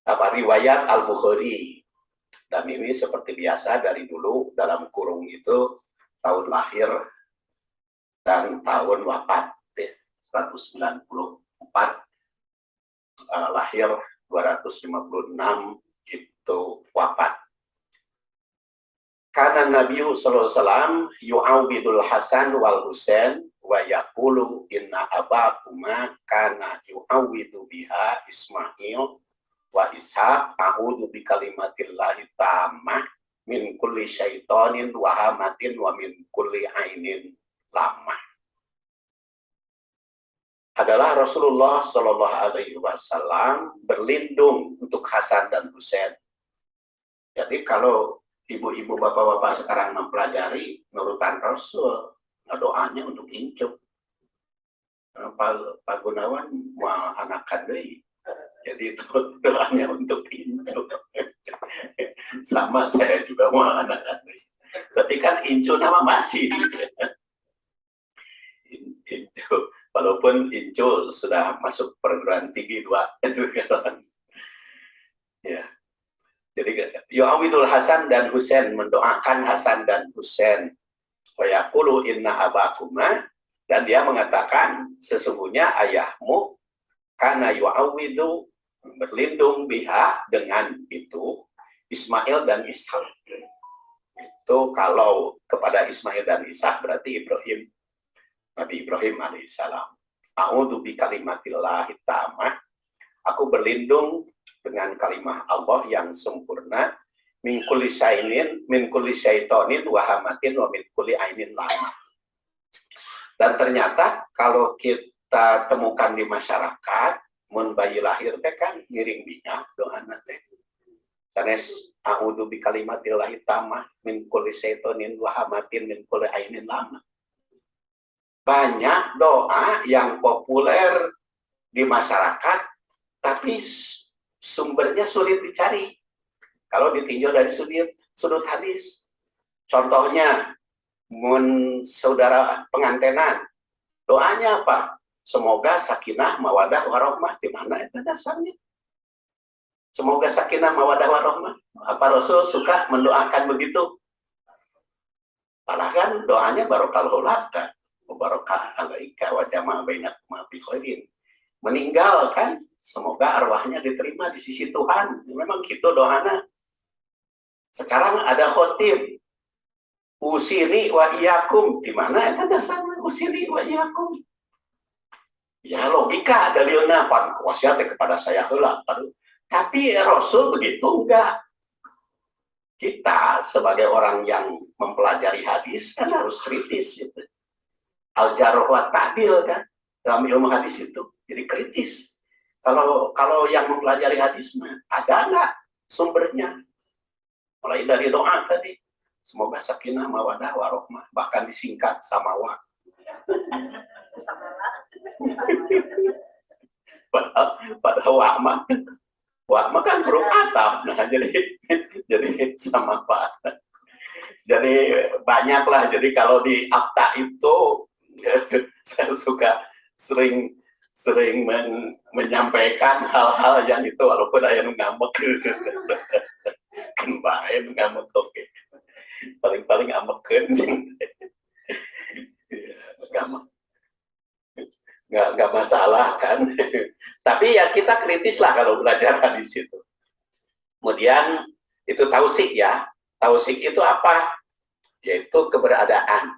riwayat Al-Bukhari. Dan ini seperti biasa dari dulu dalam kurung itu tahun lahir dan tahun wafat. 194 lahir, 256 itu wafat. Karena Nabi sallallahu alaihi wasallam yu'awidul Hasan wal Husain wa yaqulu inna abakuma kana yu'awidu biha Ismail wa Ishaq a'udzu bi kalimatillahi tammah min kulli syaitonin wa hamatin wa min kulli ainin lamah. Adalah Rasulullah Shallallahu Alaihi Wasallam berlindung untuk Hasan dan Husain. Jadi kalau ibu-ibu bapak-bapak sekarang mempelajari nurutan Rasul, doanya untuk incup. Pak Gunawan mau anak kadei. Jadi itu doanya untuk incu. Sama saya juga mau anak-anak. Tapi kan incu nama masih. Incu. Walaupun incu sudah masuk perguruan tinggi 2. Ya. Jadi Yu'awidul Hasan dan Husain, mendoakan Hasan dan Husain. Wa yaqulu inna abakuma, dan dia mengatakan sesungguhnya ayahmu karena yu'awidu, berlindung biha, dengan itu Ismail dan Ishak. Itu kalau kepada Ismail dan Ishak berarti Ibrahim, Nabi Ibrahim alaihissalam. A'udzu bi kalimatillahi tammah, aku berlindung dengan kalimah Allah yang sempurna, min kulli syaitonin wa hamatin wa min kulli ainin lamah. Dan ternyata kalau kita temukan di masyarakat, mun bayi lahir teh kan ngiring minyak doa teh. Sanes a'udzu bi kalimatillahi tammah min kulli syaitonin wa hamatin min kulli ainin lamah. Banyak doa yang populer di masyarakat tapi sumbernya sulit dicari. Kalau ditinjau dari sudut hadis. Contohnya mun saudara pengantenan, doanya apa? Semoga sakinah mawadah warahmah. Di mana itu dasarnya? Semoga sakinah mawadah warahmah. Apa Rasul suka mendoakan begitu? Padahal kan doanya barokallahu laka, mubarakah alaika wa jama'a bainakum fi khairin. Meninggal kan, semoga arwahnya diterima di sisi Tuhan. Memang gitu doanya. Sekarang ada khotib, usini wa iyakum. Di mana itu dasarnya usini wa iyakum? Ya logika dalilnya pan wasiat kepada saya heula. Tapi Rasul begitu enggak. Kita sebagai orang yang mempelajari hadis kan harus kritis gitu. Al-jarh wa ta'dil kan dalam ilmu hadis itu. Jadi kritis. Kalau yang mempelajari hadis ada nggak sumbernya? Mulai dari doa tadi. Semoga sakinah mawadah warahmah, bahkan disingkat samawa. Padahal wa'ma kan huruf atap. Nah, jadi sama Pak. Jadi banyaklah. Jadi kalau di akta itu saya suka sering menyampaikan hal-hal yang itu walaupun ada yang ngambek. Kan bae ngambek oke. Paling ambekeun. Nggak masalah kan. Tapi ya kita kritis lah kalau belajar hadis itu. Kemudian itu tausik ya. Tausik itu apa? Yaitu keberadaan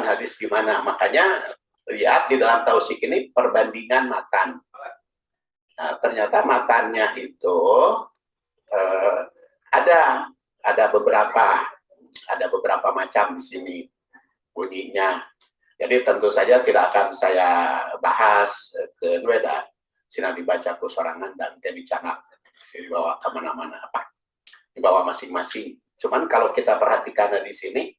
hadis gimana. Makanya lihat di dalam tausik ini perbandingan matan. Nah, ternyata matannya itu ada beberapa macam di sini bunyinya. Jadi tentu saja tidak akan saya bahas ke Nweda, sina dibaca ku sorangan dan jadi canak dibawa ke mana-mana apa, dibawa masing-masing. Cuman kalau kita perhatikan di sini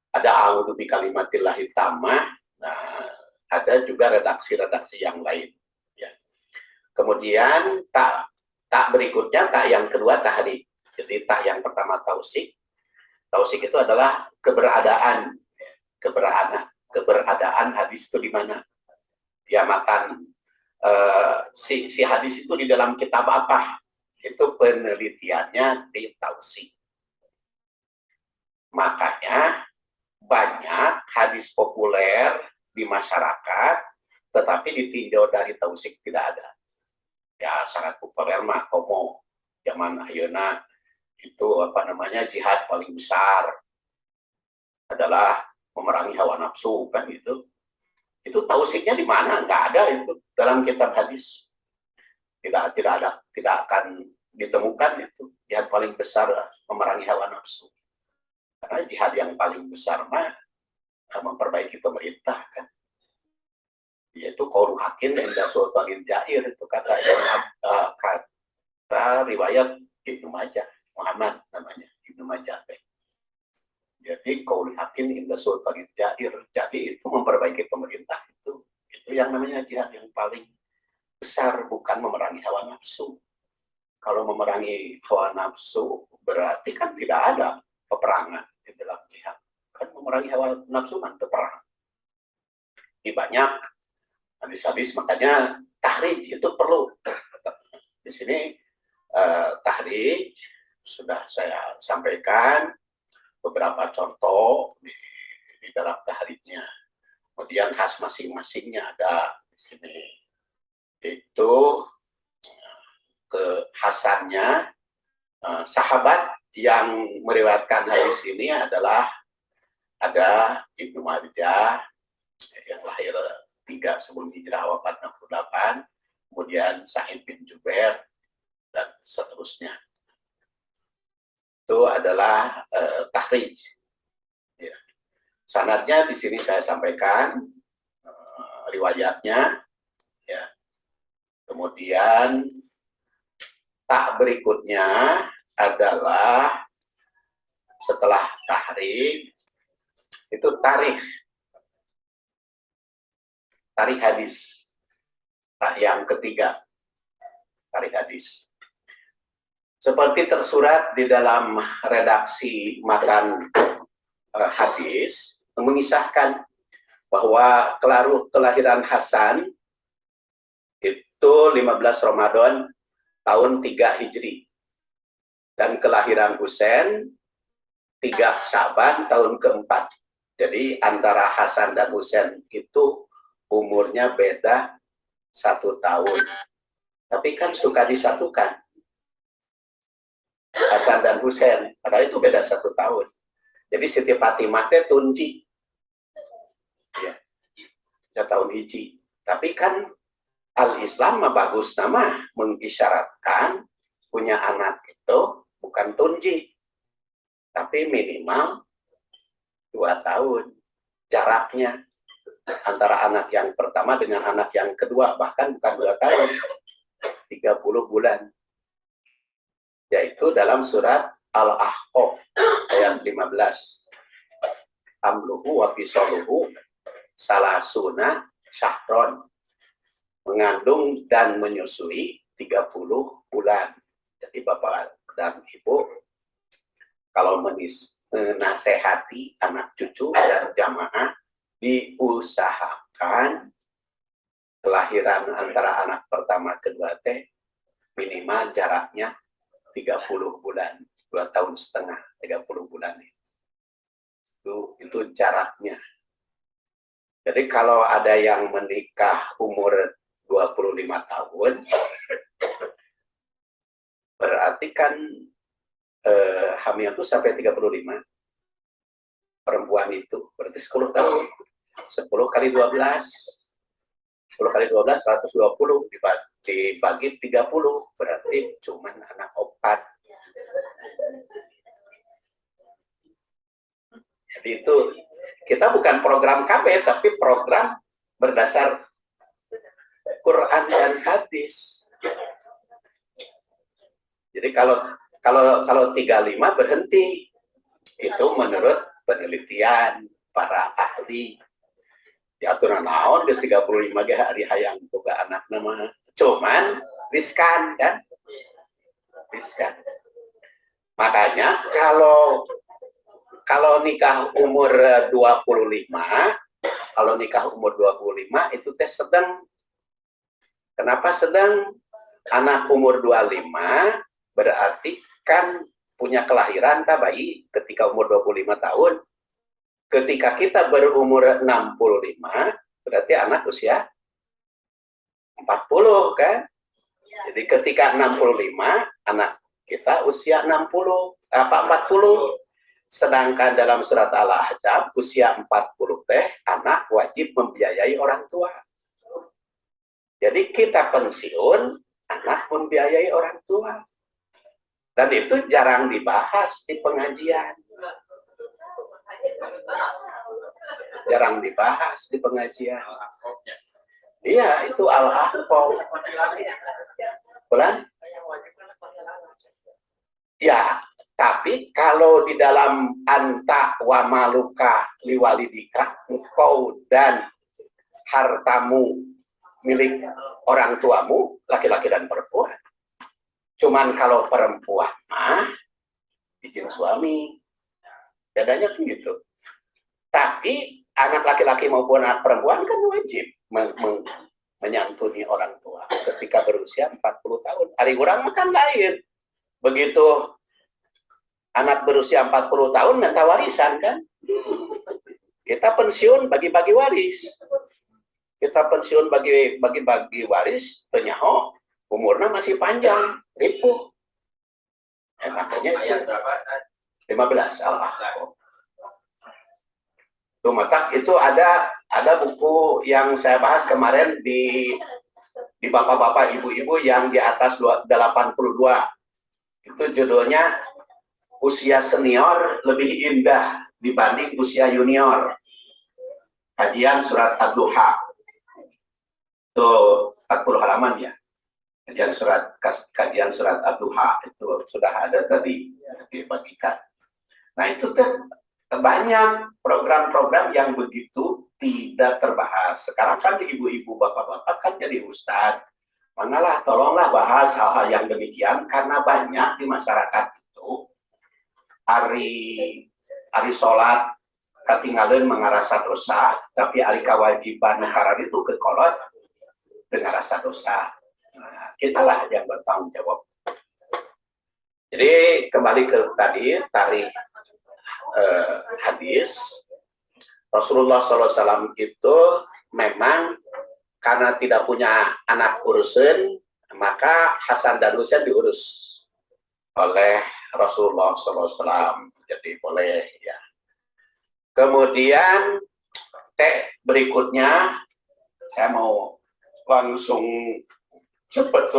ada a'udzu bi kalimatillahi tammah, nah ada juga redaksi-redaksi yang lain. Ya. Kemudian tak berikutnya, tak yang kedua tahrif. Jadi tak yang pertama tausik. Tausik itu adalah keberadaan hadis itu di mana? Ya matan si hadis itu di dalam kitab apa? Itu penelitiannya di Tausik. Makanya banyak hadis populer di masyarakat, tetapi ditinjau dari Tausik tidak ada. Ya sangat populer mah komo zaman ayeuna itu jihad paling besar adalah memerangi hawa nafsu kan gitu. Itu tausiknya di mana? Nggak ada itu dalam kitab hadis. Tidak akan ditemukan itu jihad paling besar memerangi hawa nafsu. Karena jihad yang paling besar mah memperbaiki pemerintah kan. Yaitu qaulu hakim inda sultanin jair itu kata riwayat Ibnu Majah, Muhammad namanya Ibnu Majah. Jadi qaulu hakim inda sultanin jair. Jadi itu memperbaiki pemerintah itu yang namanya jihad yang paling besar, bukan memerangi hawa nafsu. Kalau memerangi hawa nafsu berarti kan tidak ada peperangan di dalam jihad. Kan memerangi hawa nafsu kan peperangan. Ini banyak hadis-hadis, makanya tahrij itu perlu. Di sini tahrij sudah saya sampaikan beberapa contoh di dalam tahrijnya. Kemudian khas masing-masingnya ada di sini. Itu kekhasannya sahabat yang meriwayatkan hadis ini adalah ada Ibnu Majah yang lahir 3 sebelum hijrah, wafat 68, kemudian Sa'id bin Jubair dan seterusnya. Itu adalah tahrij. Ya. Sanadnya di sini saya sampaikan riwayatnya. Ya. Kemudian tak berikutnya adalah setelah tahrij itu tarikh hadis. Yang ketiga, tarikh hadis. Seperti tersurat di dalam redaksi matan hadis mengisahkan bahwa kelahiran Hasan itu 15 Ramadan tahun 3 Hijri. Dan kelahiran Husain 3 Syaban tahun keempat. Jadi antara Hasan dan Husain itu umurnya beda 1 tahun. Tapi kan suka disatukan. Hasan dan Husain, padahal itu beda 1 tahun. Jadi Siti Fatimah teh tunji. Ya, tahun hiji. Tapi kan Al-Islam mah bagus nama mengisyaratkan punya anak itu bukan tunji, tapi minimal 2 tahun jaraknya antara anak yang pertama dengan anak yang kedua, bahkan bukan 2 tahun, 30 bulan. Yaitu dalam surat Al-Ahqaf ayat 15. Amluhu wa fisaluhu salasuna syahron. Mengandung dan menyusui 30 bulan. Jadi Bapak dan Ibu kalau menasehati anak cucu dan jamaah, diusahakan kelahiran antara anak pertama kedua teh minimal jaraknya 30 bulan, 2 tahun setengah, 30 bulan itu jaraknya. Jadi kalau ada yang menikah umur 25 tahun, berarti kan hamil itu sampai 35 perempuan itu, berarti 10 tahun. 10 kali 12, 10 kali 12, 120 dibagi 30, berarti cuman anak 4. Jadi itu, kita bukan program KB, tapi program berdasar Quran dan hadis. Jadi kalau 35 berhenti, itu menurut penelitian para ahli. Diatur naon geus 35 ge hari hayang boga anak nama. Cuman riskan kan? Riskan. Makanya kalau nikah umur 25, itu teh sedang. Kenapa sedang? Anak umur 25 berarti kan punya kelahiran kan bayi ketika umur 25 tahun. Ketika kita berumur 65, berarti anak usia 40 kan? Jadi ketika 65, anak kita usia 40. Sedangkan dalam surat Al-Ahzab, usia 40 anak wajib membiayai orang tua. Jadi kita pensiun, anak membiayai orang tua. Dan itu jarang dibahas di pengajian. Jarang dibahas di pengajian. Iya, itu al-ahqaf. Bulan? Ya, tapi kalau di dalam anta wa maluka liwalidika, engkau dan hartamu milik orang tuamu, laki-laki dan perempuan. Cuman kalau perempuan mah izin suami. Bedanya kan gitu. Tapi anak laki-laki maupun anak perempuan kan wajib menyantuni orang tua ketika berusia 40 tahun. Hari orang makan lain. Begitu anak berusia 40 tahun minta warisan kan? Kita pensiun bagi-bagi waris. Kita pensiun bagi-bagi waris, penyaho, umurnya masih panjang, ripuh. Makanya itu 15 al-ahqaf. Tuh, maka itu ada buku yang saya bahas kemarin di bapak-bapak ibu-ibu yang di atas 82. Itu judulnya Usia Senior Lebih Indah Dibanding Usia Junior. Kajian surat Ad-Duha. Itu 40 halaman ya. Kajian surat Ad-Duha itu sudah ada tadi dibagikan. Nah, itu kan banyak program-program yang begitu tidak terbahas. Sekarang kan ibu-ibu, bapak-bapak kan jadi ustadz. Mangalah, tolonglah bahas hal-hal yang demikian, karena banyak di masyarakat itu hari sholat ketinggalan mengarasa dosa, tapi hari kewajiban negara itu kekolot dengan rasa dosa. Nah, kitalah yang bertanggung jawab. Jadi kembali ke tadi tarik hadis, Rasulullah SAW itu memang karena tidak punya anak urusan, maka Hasan dan Husain diurus oleh Rasulullah SAW. Jadi boleh ya. Kemudian berikutnya saya mau langsung cepet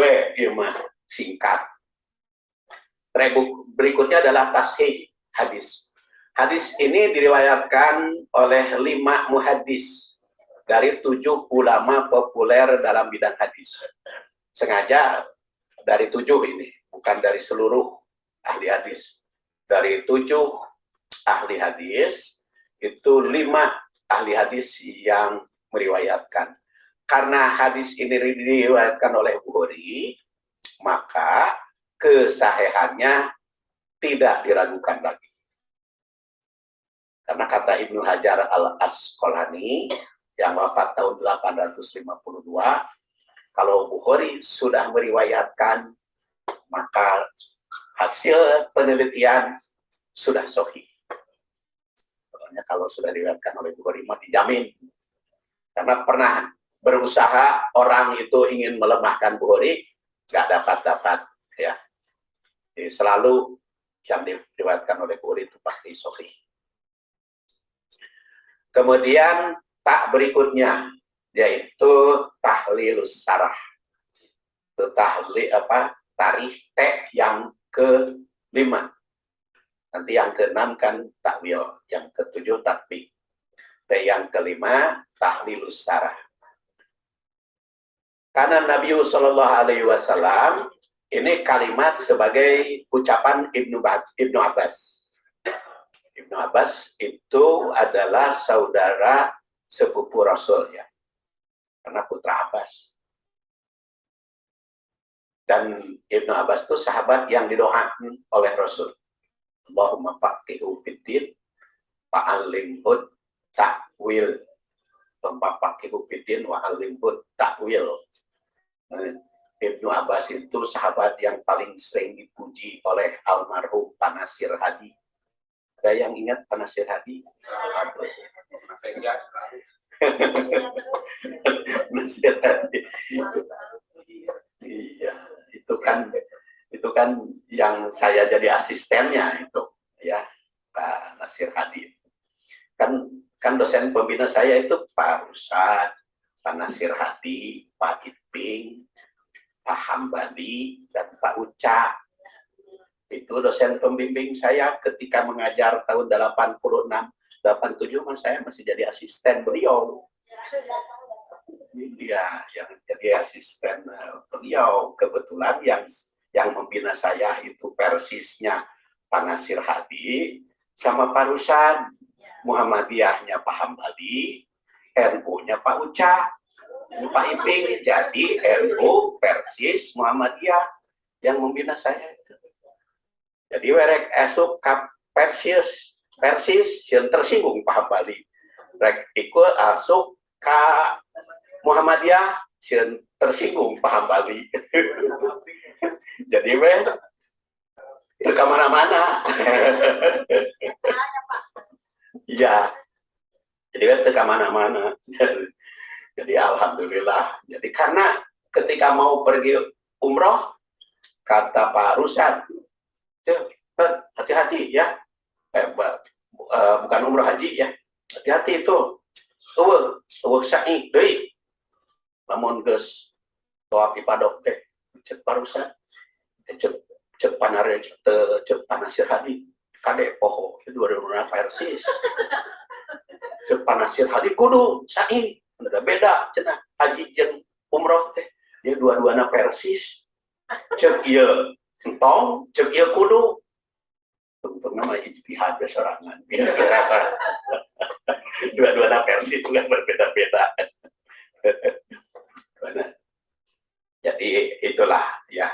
singkat. Berikutnya adalah tashih hadis. Hadis ini diriwayatkan oleh 5 muhaddis dari 7 ulama populer dalam bidang hadis. Sengaja dari 7 ini, bukan dari seluruh ahli hadis. Dari 7 ahli hadis, itu 5 ahli hadis yang meriwayatkan. Karena hadis ini diriwayatkan oleh Bukhari, maka kesahihannya tidak diragukan lagi. Karena kata Ibnu Hajar al-Asqalani yang wafat tahun 852, kalau Bukhari sudah meriwayatkan, maka hasil penelitian sudah sahih. Pokoknya kalau sudah diriwayatkan oleh Bukhari, dijamin. Karena pernah berusaha orang itu ingin melemahkan Bukhari, nggak dapat ya. Jadi selalu yang diriwayatkan oleh Bukhari itu pasti sahih. Kemudian berikutnya yaitu tahlilus sarah. Itu tarikh yang ke-5. Nanti yang ke-6 kan takwil, yang ke-7 tatbik. Yang ke-5 tahlilus sarah. Karena Nabi Sallallahu Alaihi Wasallam ini kalimat sebagai ucapan Ibnu Abbas. Ibnu Abbas itu adalah saudara sepupu Rasul ya, karena putra Abbas. Dan Ibnu Abbas itu sahabat yang didoakan oleh Rasul. Allahumma faqihu fiddin wa'allimhu ta'wil. Allahumma faqihu fiddin wa'allimhu ta'wil. Ibnu Abbas itu sahabat yang paling sering dipuji oleh almarhum Pak Nasir Hadi. Ada yang ingat Pak Nasir Hadi? Nasir Hadi. Iya, itu kan yang saya jadi asistennya itu, ya, Pak Nasir Hadi. Kan dosen pembina saya itu Pak Rusad, Pak Nasir Hadi, Pak Iping, Pak Hambali, dan Pak Uca. Itu dosen pembimbing saya ketika mengajar tahun 86, 87, saya masih jadi asisten beliau. Dia yang jadi asisten beliau. Kebetulan yang membina saya itu persisnya Pak Nasir Hadi sama Pak Rusad. Muhammadiyahnya Pak Hambali, NU-nya Pak Uca, Pak Iping. Jadi NU persis Muhammadiyah yang membina saya itu. Jadi werek esuk kap persis yang tersinggung Pak Hambali. Rek ikut asuk ka Muhammadiyah yang tersinggung Pak Hambali. Jadi ke mana-mana. Iya, jadi ke mana-mana. Jadi alhamdulillah. Jadi karena ketika mau pergi umroh, kata Pak Rusad, hati-hati ya, bukan umroh haji ya, hati-hati itu, sa'i, deh, namun ges, toa pipadok deh, cek Pak Rusad, cek panare, cek Panasir Hadi, kade poho, itu dua-duanya persis. Cek Panasir Hadi kudu, sa'i, ada beda, cenah haji jeung umroh teh, dia dua-duanya persis. Cek iya entong, cek iya kudu. Untuk nama ijtihad sorangan. Dua-duanya persis juga berbeda-beda. Jadi itulah ya,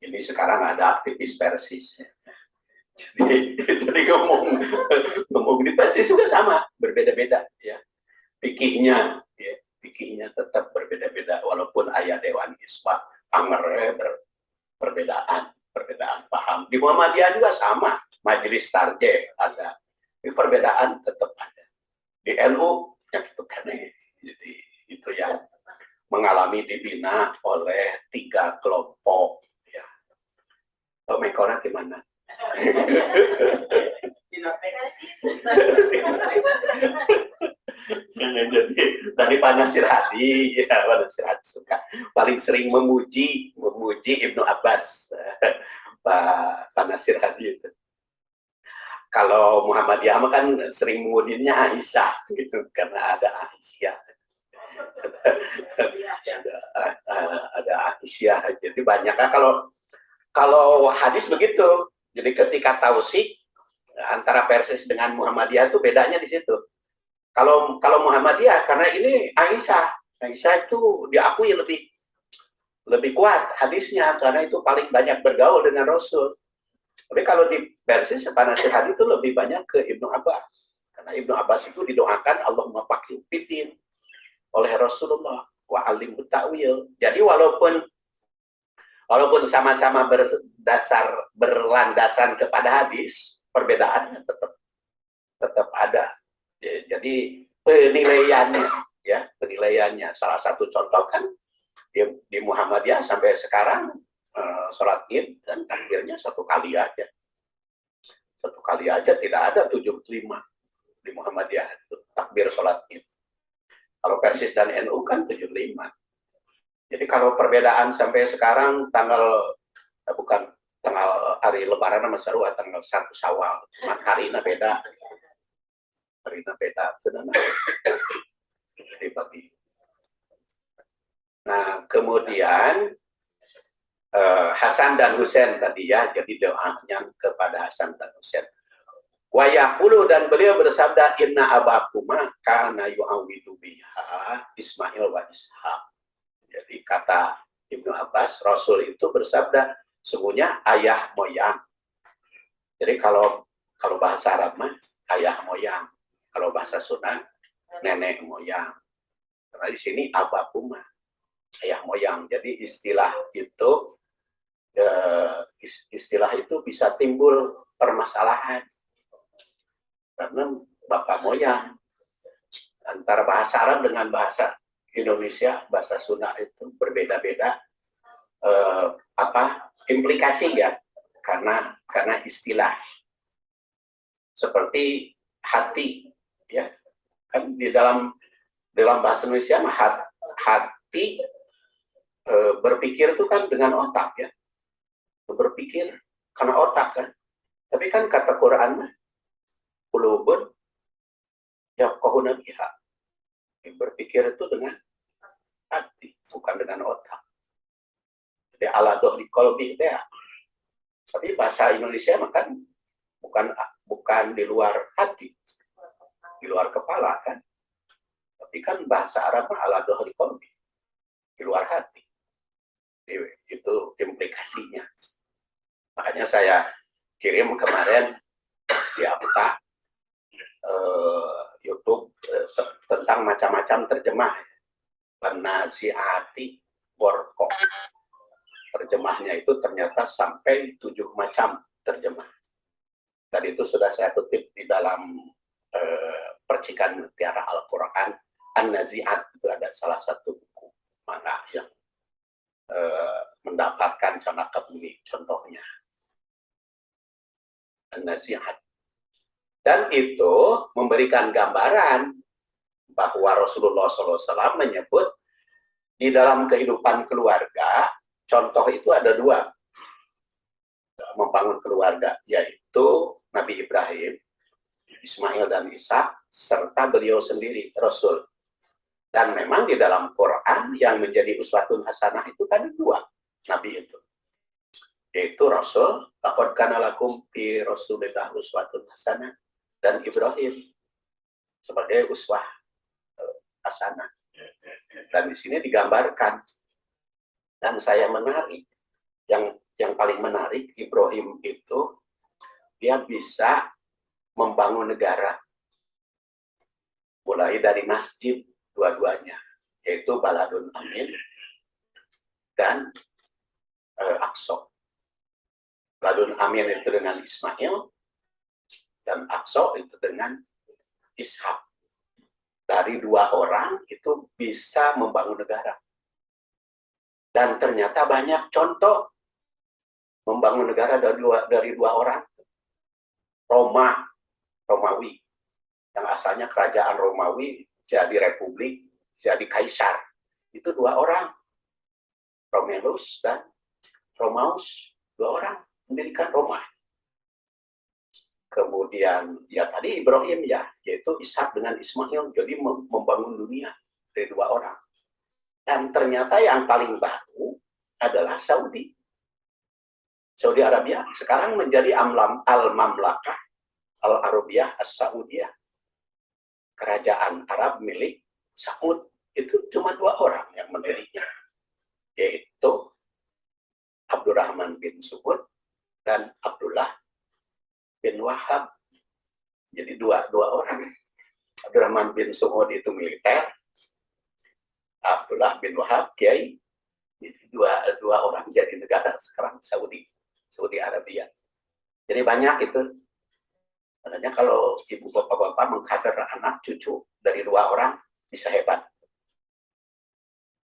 ini sekarang ada aktivis persis. Jadi ngomong di persis juga sama, berbeda-beda ya. Pikihnya tetap berbeda-beda walaupun ayah Dewan Isma pangere perbedaan paham. Di Muhammadiyah juga sama, majelis tarjih ada. Ini perbedaan tetap ada. Di NU yang itu kan, jadi itu yang mengalami dibina oleh 3 kelompok ya. Mekona di mana? Jadi tadi Pak Nasir Hadi, ya Pak Nasir Hadi suka paling sering memuji Ibnu Abbas, Pak Nasir Hadi itu. Kalau Muhammadiyah kan sering memujinya Aisyah gitu, karena ada Aisyah. ada Aisyah. Jadi banyak kan kalau hadis begitu. Jadi ketika tausik antara persis dengan Muhammadiyah itu bedanya di situ. Kalau Muhammadiyah karena ini Aisyah itu diakui lebih kuat hadisnya karena itu paling banyak bergaul dengan Rasul. Tapi kalau di persis Pak Nasir Hadi itu lebih banyak ke Ibnu Abbas. Karena Ibnu Abbas itu didoakan Allahumma faqih fiddin oleh Rasulullah wa alim ta'wil. Jadi walaupun sama-sama berlandasan kepada hadis, perbedaannya tetap ada. Jadi penilaiannya salah satu contoh kan di Muhammadiyah sampai sekarang sholat Id dan takbirnya satu kali aja tidak ada 75 di Muhammadiyah itu takbir sholat Id. Kalau persis dan NU kan 75. Jadi kalau perbedaan sampai sekarang bukan tanggal hari Lebaran sama Sarua tanggal 1 Syawal, cuma harinya beda. Dibagi. Nah, kemudian Hasan dan Husain tadi ya, jadi doanya kepada Hasan dan Husain. Wa yaqulu, dan beliau bersabda, inna abakuma kana yu'awidu biha Ismail wa Ishaq. Jadi kata Ibnu Abbas, Rasul itu bersabda, sungguhnya ayah moyang. Jadi kalau bahasa Arab mah ayah moyang. Kalau bahasa Sunda, nenek moyang. Karena di sini abakuma. ayah moyang. Jadi istilah itu bisa timbul permasalahan karena bapak moyang. Antara bahasa Arab dengan bahasa Indonesia, bahasa Sunda itu berbeda-beda implikasi ya, karena istilah seperti hati ya, kan di dalam bahasa Indonesia hati berpikir itu kan dengan otak ya, berpikir karena otak kan, tapi kan kata Quran mah qulubun yafqahuna biha, berpikir itu dengan hati bukan dengan otak. Jadi ala dohri qalbi itu ya. Tapi bahasa Indonesia makan bukan di luar hati, di luar kepala kan. Tapi kan bahasa Arab mah ala dohri qalbi, di luar hati. Jadi, itu implikasinya. Makanya saya kirim kemarin di YouTube tentang macam-macam terjemah. Penasiati Borko. Terjemahnya itu ternyata sampai 7 macam terjemah. Dan itu sudah saya kutip di dalam percikan mutiara Al-Quran. An-Nazi'at itu ada salah satu buku manga yang mendapatkan Canaka Bumi contohnya. An-Nazi'at. Dan itu memberikan gambaran bahwa Rasulullah SAW menyebut di dalam kehidupan keluarga, contoh itu ada 2 membangun keluarga, yaitu Nabi Ibrahim, Ismail dan Ishak, serta beliau sendiri, Rasul. Dan memang di dalam Quran yang menjadi uswatun hasanah itu kan 2 Nabi itu. Yaitu Rasul, laqad kana lakum fi Rasulillah uswatun hasanah, dan Ibrahim sebagai uswah hasanah. Dan di sini digambarkan, dan saya menarik, yang paling menarik, Ibrahim itu dia bisa membangun negara mulai dari masjid dua-duanya, yaitu Baladun Amin dan Aqsa. Baladun Amin itu dengan Ismail dan Aqsa itu dengan Ishak. Dari 2 orang itu bisa membangun negara. Dan ternyata banyak contoh membangun negara dari 2 orang. Romawi, yang asalnya kerajaan Romawi jadi republik, jadi kaisar. Itu 2 orang. Romulus dan Romaus, 2 orang mendirikan Roma. Kemudian ya tadi Ibrahim ya, yaitu Ishak dengan Ismail, jadi membangun dunia dari 2 orang. Dan ternyata yang paling baru adalah Saudi Arabia sekarang menjadi Al-Mamlakah Al-Arabiyah As-Saudiyah, kerajaan Arab milik Saud. Itu cuma 2 orang yang mendirinya, yaitu Abdurrahman bin Saud dan Abdullah bin Wahab. Jadi dua orang. Abdurrahman bin Saud itu militer, Abdullah bin Wahab kiai. Jadi dua orang jadi negara sekarang Saudi Arabia. Jadi banyak itu. Makanya kalau ibu bapak-bapak mengkader anak cucu dari 2 orang bisa hebat.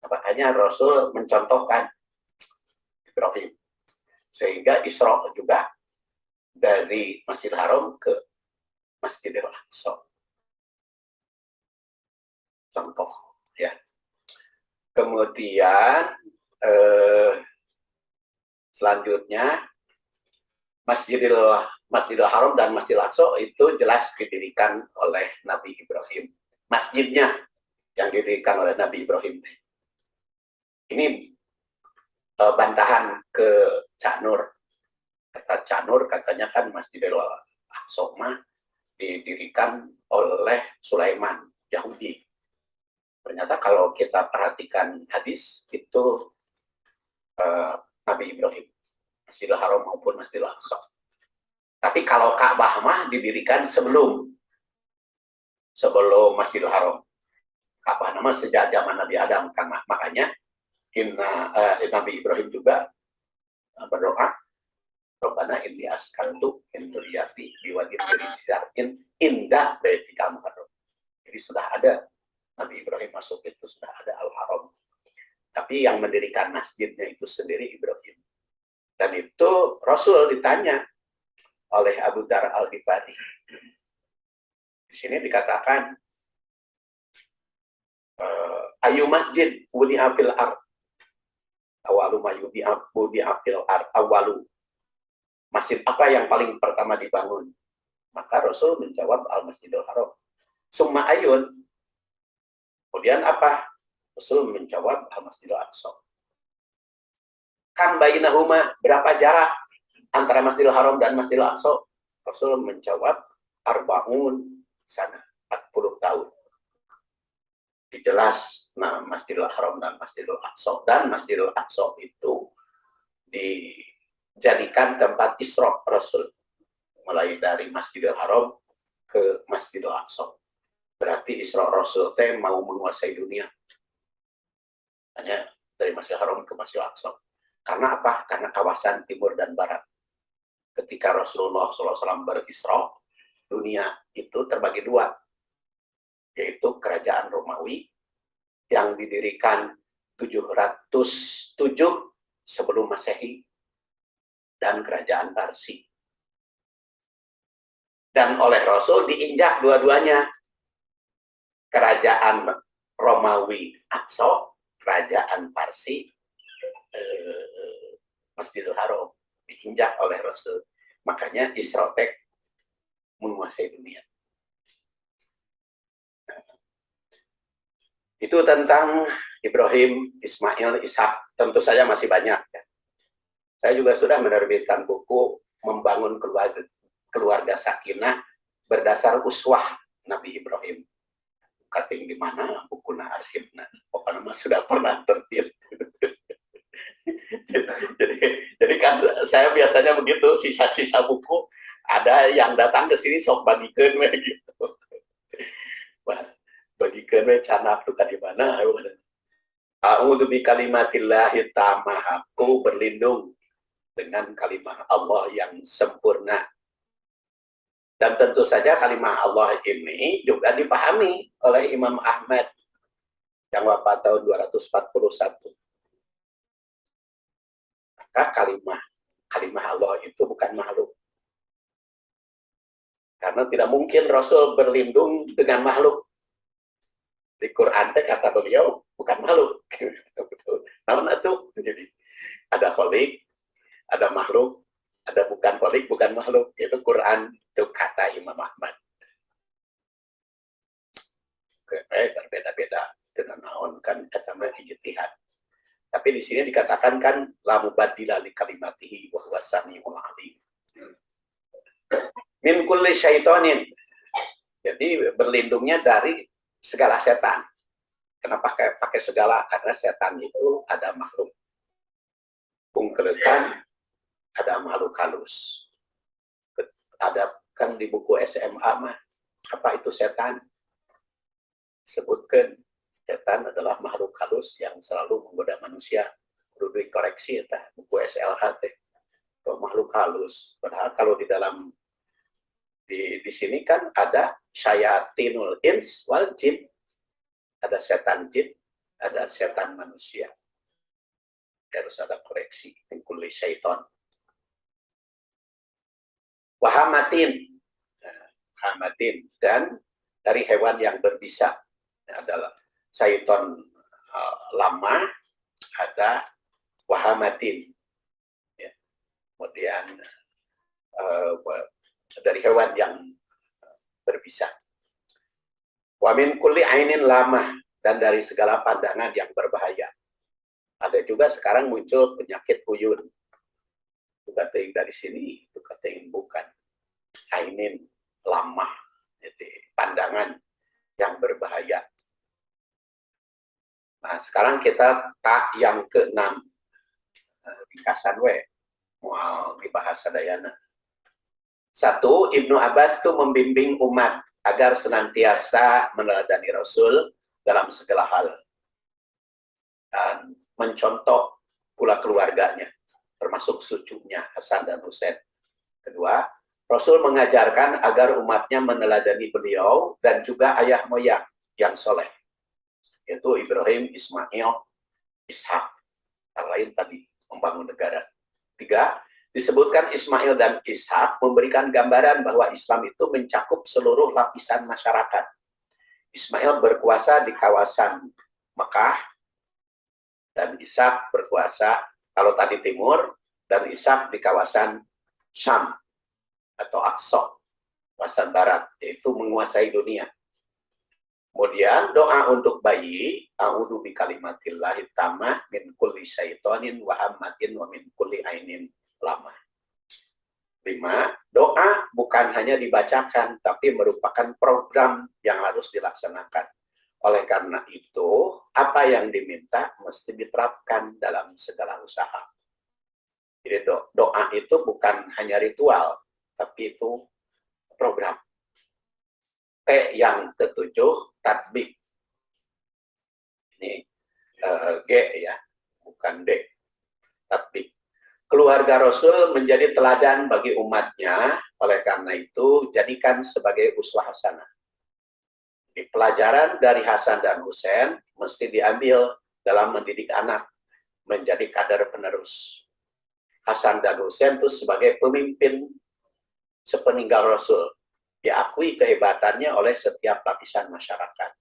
Makanya Rasul mencontohkan Ibrahim, sehingga Isra juga dari Masjidil Haram ke Masjidil Aqsa. Contoh ya. Kemudian selanjutnya Masjidil Haram dan Masjidil Aqsa itu jelas didirikan oleh Nabi Ibrahim. Masjidnya yang didirikan oleh Nabi Ibrahim. Ini bantahan ke Cak Nur. Kata Cak Nur katanya kan Masjidil Aqsa didirikan oleh Sulaiman, Yahudi. Ternyata kalau kita perhatikan hadis itu Nabi Ibrahim, Masjidil Haram maupun Masjidil Aqsa. Tapi kalau Ka'bah mah didirikan sebelum Masjidil Haram. Ka'bah nama sejak zaman Nabi Adam, kan makanya Nabi Ibrahim juga berdoa, Rabbana inni askantu min dzurriyyati biwadin ghairi dzar'in inda baitikal muharram. Jadi sudah ada Nabi Ibrahim masuk itu, sudah ada Al-Haram. Tapi yang mendirikan masjidnya itu sendiri Ibrahim. Dan itu Rasul ditanya oleh Abu Dar Al-Ghifari. Di sini dikatakan, ayu masjid wudi'a fil ard awalu ma wudi'a fil ard awalu. Masjid apa yang paling pertama dibangun? Maka Rasul menjawab Al-Masjidil Haram. Summa ayun. Kemudian apa? Rasul menjawab Al-Masjidil Aqsa. Kan bainahuma, berapa jarak antara Masjidil Haram dan Masjidil Aqsa? Rasul menjawab arbaun sana, 40 tahun. Jelas, nah Masjidil Haram dan Masjidil Aqsa. Dan Masjidil Aqsa itu dijadikan tempat Isra Rasul. Mulai dari Masjidil Haram ke Masjidil Aqsa. Berarti Isra Rasul teh mau menguasai dunia. Hanya dari Masjidil Haram ke Masjidil Aqsa. Karena apa? Karena kawasan timur dan barat. Ketika Rasulullah SAW berisra, dunia itu terbagi dua. Yaitu kerajaan Romawi yang didirikan 707 sebelum Masehi dan kerajaan Parsi. Dan oleh Rasul diinjak dua-duanya. Kerajaan Romawi Aqsa, kerajaan Parsi Masjidil Haram diinjak oleh Rasul. Makanya Isra'tek menguasai dunia. Itu tentang Ibrahim, Ismail, Ishak. Tentu saja masih banyak. Ya. Saya juga sudah menerbitkan buku Membangun Keluarga Sakinah berdasar uswah Nabi Ibrahim. Kating di mana buku arsipna. Pokoknya sudah pernah terbit. jadi kan saya biasanya begitu, sisa-sisa buku ada yang datang ke sini sok bagikan gitu. Bagikan canak tuh di mana? A'udzu bi kalimatillahi tammah. Aku berlindung dengan kalimat Allah yang sempurna. Dan tentu saja kalimat Allah ini juga dipahami oleh Imam Ahmad yang wafat tahun 241. Maka kalimat Allah itu bukan makhluk. Karena tidak mungkin Rasul berlindung dengan makhluk. Di Quran kata beliau bukan makhluk. Namun itu jadi ada kholik, ada makhluk, ada bukan kholik, bukan makhluk. Itu Quran, itu kata Imam Ahmad. Berbeda-beda dengan naon kan kata ijtihad. Tapi di sini dikatakan kan la mubaddila li kalimatihi wa huwas samiul alim. Min kulli syaitonin. Jadi berlindungnya dari segala setan. Kenapa pakai segala? Karena setan itu ada makhluk ungkelekan, ada makhluk halus. Ada kan di buku SMA mah, apa itu setan? Sebutkan, setan adalah makhluk halus yang selalu menggoda manusia. Perlu dikoreksi ya, buku SLH makhluk halus. Padahal kalau di dalam di sini kan ada syayatinul ins wal jin. Ada setan jin, ada setan manusia. Harus ada koreksi. Kulli syaiton. Wahamatin. Hamatin. Dan dari hewan yang berbisa. Adalah syaiton lama, ada wahamatin. Ya. Kemudian dari hewan yang berbisa. Wa min kulli ainin lama, dan dari segala pandangan yang berbahaya. Ada juga sekarang muncul penyakit uyun. Itu katain dari sini, itu katain bukan. Ainin lama, jadi pandangan yang berbahaya. Nah, sekarang kita tak yang ke-6. Ringkasan mau dibahas sadayana. 1, Ibnu Abbas itu membimbing umat agar senantiasa meneladani Rasul dalam segala hal. Dan mencontoh pula keluarganya, termasuk cucunya Hasan dan Husain. Kedua, Rasul mengajarkan agar umatnya meneladani beliau dan juga ayah moyang yang soleh, yaitu Ibrahim, Ismail, Ishak. Yang lain tadi membangun negara. Tiga, disebutkan Ismail dan Ishak memberikan gambaran bahwa Islam itu mencakup seluruh lapisan masyarakat. Ismail berkuasa di kawasan Mekah, dan Ishak berkuasa, kalau tadi timur, dan Ishak di kawasan Syam atau Aqsa, kawasan barat, yaitu menguasai dunia. Kemudian doa untuk bayi, a'udzu bikalimatillahi tammah min kulli syaitonin wa hammatin wa min kulli ainin lamah. 5. Doa bukan hanya dibacakan, tapi merupakan program yang harus dilaksanakan. Oleh karena itu, apa yang diminta mesti diterapkan dalam segala usaha. Jadi doa itu bukan hanya ritual, tapi itu program. T yang ketujuh, tatbik. Ini G ya, bukan D. Tatbik. Keluarga Rasul menjadi teladan bagi umatnya, oleh karena itu jadikan sebagai uswah hasanah. Di pelajaran dari Hasan dan Husain mesti diambil dalam mendidik anak menjadi kader penerus. Hasan dan Husain itu sebagai pemimpin sepeninggal Rasul, diakui kehebatannya oleh setiap lapisan masyarakat.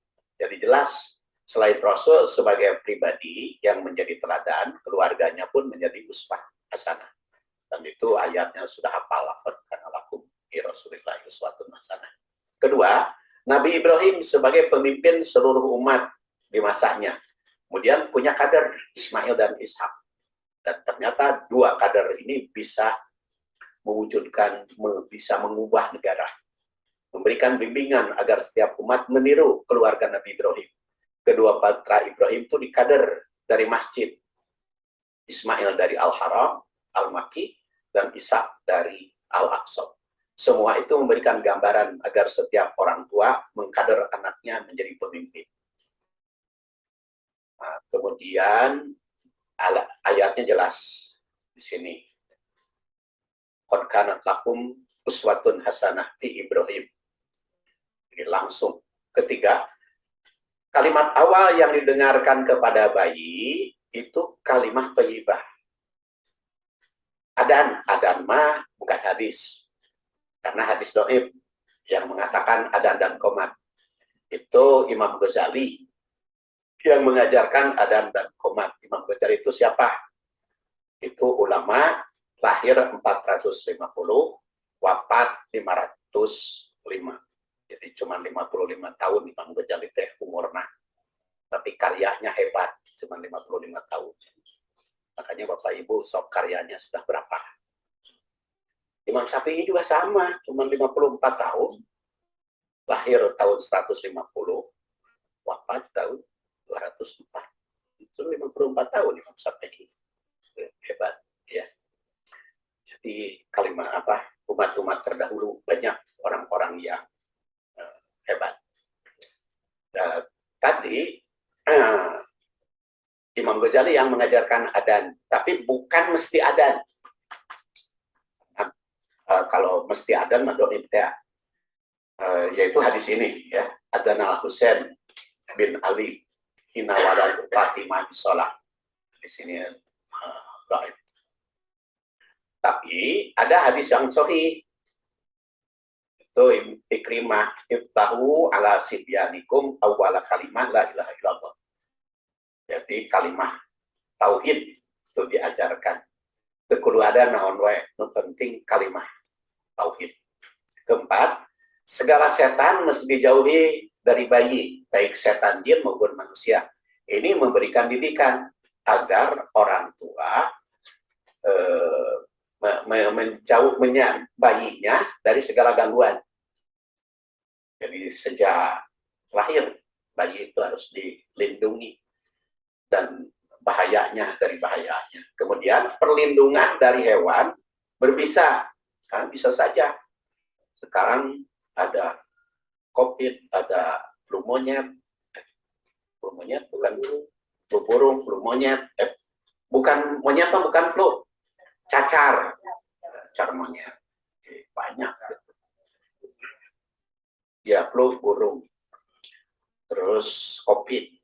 Jadi jelas, selain Rasul sebagai pribadi yang menjadi teladan, keluarganya pun menjadi uswah hasanah. Dan itu ayatnya sudah hafal, karena lakum fi Rasulillah uswatun hasanah. Kedua, Nabi Ibrahim sebagai pemimpin seluruh umat di masanya. Kemudian punya kader Ismail dan Ishak. Dan ternyata dua kader ini bisa mewujudkan, bisa mengubah negara. Memberikan bimbingan agar setiap umat meniru keluarga Nabi Ibrahim. Kedua putra Ibrahim itu dikader dari masjid. Ismail dari Al-Haram, Al-Maki, dan Ishak dari Al-Aqsa. Semua itu memberikan gambaran agar setiap orang tua mengkader anaknya menjadi pemimpin. Nah, kemudian ayatnya jelas di sini. Qad kanat lakum uswatun hasanah fi Ibrahim. Ini langsung. Ketiga, kalimat awal yang didengarkan kepada bayi itu kalimat thayyibah. Adan mah bukan hadis. Karena hadis dhaif yang mengatakan adan dan qomat. Itu Imam Ghazali yang mengajarkan adan dan qomat. Imam Ghazali itu siapa? Itu ulama lahir 450, wafat 505. Jadi cuma 55 tahun Imam Ghazali teh umurna. Tapi karyanya hebat, cuma 55 tahun. Makanya Bapak Ibu sok karyanya sudah berapa? Imam Syafi'i juga sama, cuma 54 tahun. Lahir tahun 150, wafat tahun 204. Itu 54 tahun Imam Syafi'i. Hebat, ya. Jadi kalimat apa? Umat-umat terdahulu banyak orang-orang yang hebat. Tadi Imam Ghazali yang mengajarkan adan, tapi bukan mesti adan. Kalau mesti adan madoib ya, yaitu hadis ini ya, adan al-Husain bin Ali hina walad Fatimah sholat. Di sini dhaif. Tapi ada hadis yang sahih. Itu Ikrimah iftahu ala sibyanikum awwala kalimah la ilaha illallah. Jadi kalimah tauhid itu diajarkan. Tekulu ada naon wae, nu penting kalimah tauhid. Keempat, segala setan mesti dijauhi dari bayi, baik setan jin maupun manusia. Ini memberikan didikan agar orang tua menjauh bayinya dari segala gangguan. Jadi sejak lahir bayi itu harus dilindungi dan bahayanya dari bahayanya. Kemudian perlindungan dari hewan berbisa, kan bisa saja sekarang ada COVID, ada flu monyet bukan flu, flu burung, flu monyet, bukan monyet, bukan flu, cacar monyet, banyak. Ya, flu burung, terus COVID.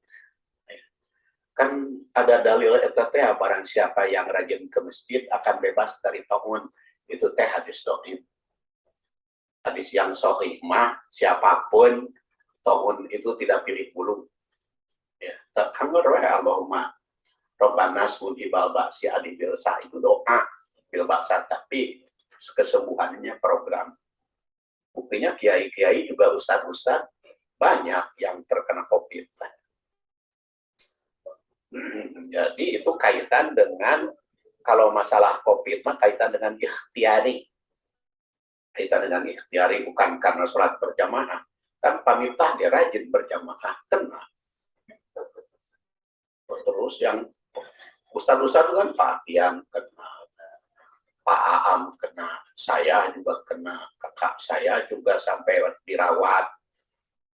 Kan ada dalil ETT, barang siapa yang rajin ke masjid akan bebas dari taun. Itu teh hadis dhaif. Hadis yang sahih mah siapapun taun itu tidak pilih bulu. Ya, takhamur wa Allahumma Rabbana smun ibal ba'si adi bilsa, itu doa bil ba'sa, tapi kesembuhannya program. Buktinya kiai-kiai juga ustaz-ustaz banyak yang terkena COVID. Jadi itu kaitan dengan, kalau masalah COVID mah kaitan dengan ikhtiari. Kaitan dengan ikhtiari, bukan karena sholat berjamaah. Kan pamitah dia rajin berjamaah, kena. Terus yang ustaz-ustaz itu kan Pak Tian kena, Pak Aam kena, saya juga kena, kakak saya juga sampai dirawat.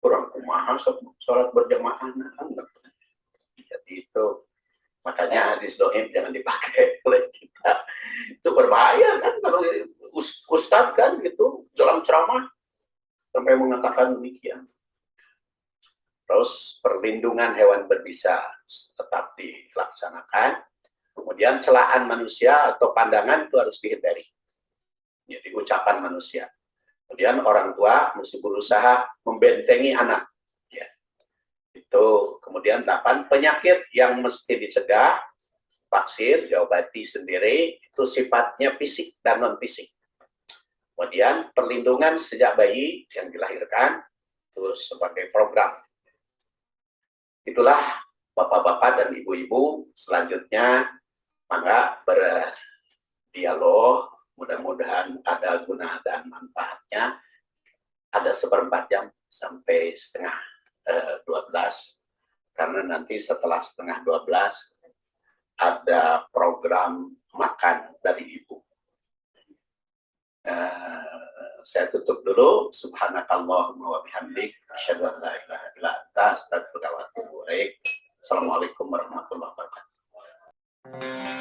Kurang kumaha sholat berjamaah, jadi itu makanya hadis dhaif jangan dipakai oleh kita. Itu berbahaya kan kalau ustaz kan gitu dalam ceramah sampai mengatakan demikian. Terus perlindungan hewan berbisa tetap dilaksanakan. Kemudian celaan manusia atau pandangan itu harus dihindari. Jadi ucapan manusia. Kemudian orang tua mesti berusaha membentengi anak. Ya. Itu kemudian 8 penyakit yang mesti dicegah, vaksin, diobati sendiri, itu sifatnya fisik dan non fisik. Kemudian perlindungan sejak bayi yang dilahirkan, terus sebagai program. Itulah bapak-bapak dan ibu-ibu, selanjutnya maka berdialog, mudah-mudahan ada guna dan manfaatnya. Ada 1/4 jam sampai setengah 12, karena nanti setelah setengah 12 ada program makan dari ibu. Saya tutup dulu. Subhanakallahumma wa bihamdik, asyhadu an la ilaha illa anta, astaghfiruka wa atubu ilaik. Assalamualaikum warahmatullahi wabarakatuh.